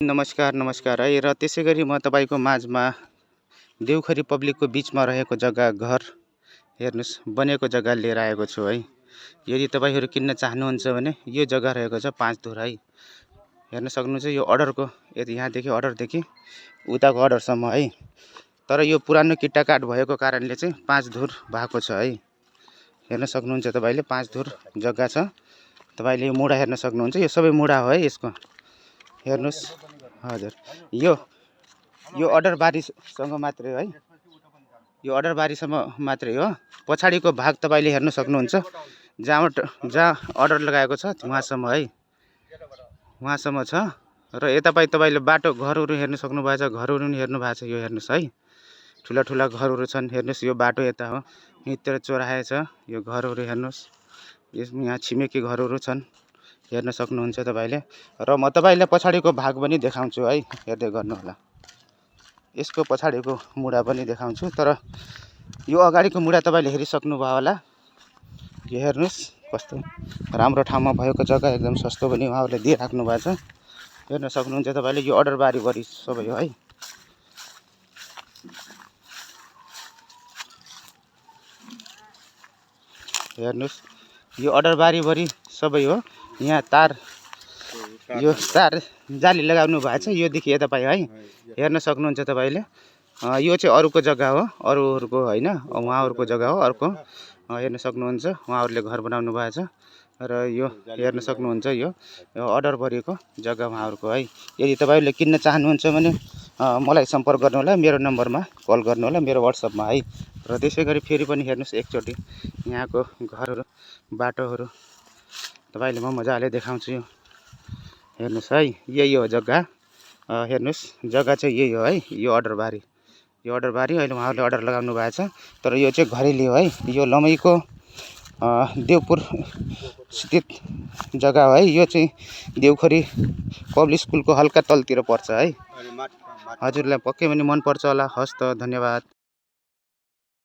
नमस्कार नमस्कार है र त्यसै गरी म तपाईँको माझमा देउखरी पब्लिकको बिचमा रहेको जग्गा घर हेर्नुस् बनेको जग्गा लिएर आएको छु है। यदि तपाईँहरू किन्न चाहनुहुन्छ भने यो जग्गा रहेको छ 5 धुर है। हेर्न सक्नुहुन्छ यो अर्डरको यदि यहाँदेखि अर्डरदेखि उताको अर्डरसम्म है। तर यो पुरानो किट्टा काट भएको कारणले चाहिँ 5 धुर भएको छ है। हेर्न सक्नुहुन्छ तपाईँले 5 धुर जग्गा छ। तपाईँले यो मुढा हेर्न सक्नुहुन्छ, यो सबै मुढा हो है यसको। हेर्नुस् हजुर, यो अर्डर बारीसँग मात्रै है। यो अर्डर बारीसम्म मात्रै हो। पछाडिको भाग तपाईँले हेर्न सक्नुहुन्छ, जहाँ अर्डर लगाएको छ वहाँसम्म है, वहाँसम्म छ। र यता तपाईँले बाटो घरहरू हेर्न सक्नु भएको छ, घरहरू पनि हेर्नु भएको छ। यो हेर्नुस् है, ठुला ठुला घरहरू छन्। हेर्नुस् यो बाटो यता हो, यतिर चोराए छ यो घरहरू हेर्नुस्। यहाँ छिमेकी घरहरू छन्, हेर्न सक्नुहुन्छ तपाईँले। र म तपाईँलाई पछाडिको भाग पनि देखाउँछु है, हेर्दै गर्नुहोला। यसको पछाडिको मुढा पनि देखाउँछु। तर यो अगाडिको मुढा तपाईँले हेरिसक्नुभयो होला। यो हेर्नुस् कस्तो राम्रो ठाउँमा भएको जग्गा, एकदम सस्तो पनि उहाँहरूले दिइराख्नु भएको छ। हेर्न सक्नुहुन्छ तपाईँले, यो अर्डर बारीभरि सबै हो है। हेर्नुस् यो अर्डर बारीभरि सबै हो। यहाँ यो तार जाली लगाउनु भएको छ, योदेखि यता पाइ है। हेर्न सक्नुहुन्छ तपाईँले, यो चाहिँ अरूको जग्गा हो, अरूहरूको होइन, उहाँहरूको जग्गा हो अर्को। हेर्न सक्नुहुन्छ उहाँहरूले घर बनाउनु भएको छ। र यो हेर्न सक्नुहुन्छ यो अर्डरभरिको जग्गा उहाँहरूको है। यदि तपाईँले किन्न चाहनुहुन्छ भने मलाई सम्पर्क गर्नुहोला, मेरो नम्बरमा कल गर्नुहोला, मेरो वाट्सएपमा है। र त्यसै गरी फेरि पनि हेर्नुहोस् एकचोटि यहाँको घरहरू, बाटोहरू तपाईँले म मजाले देखाउँछु। यो हेर्नुहोस् है, यही हो जग्गा। हेर्नुहोस् जग्गा चाहिँ यही हो है। यो अर्डर बारी अहिले उहाँहरूले अर्डर लगाउनु भएको छ। तर यो चाहिँ घरेली हो है। यो लमैको देवपुर स्थित जग्गा हो है। यो चाहिँ देउखरी पब्लिक स्कुलको हल्का तलतिर पर्छ है। हजुरलाई पक्कै पनि मन पर्छ होला। हस् त, धन्यवाद।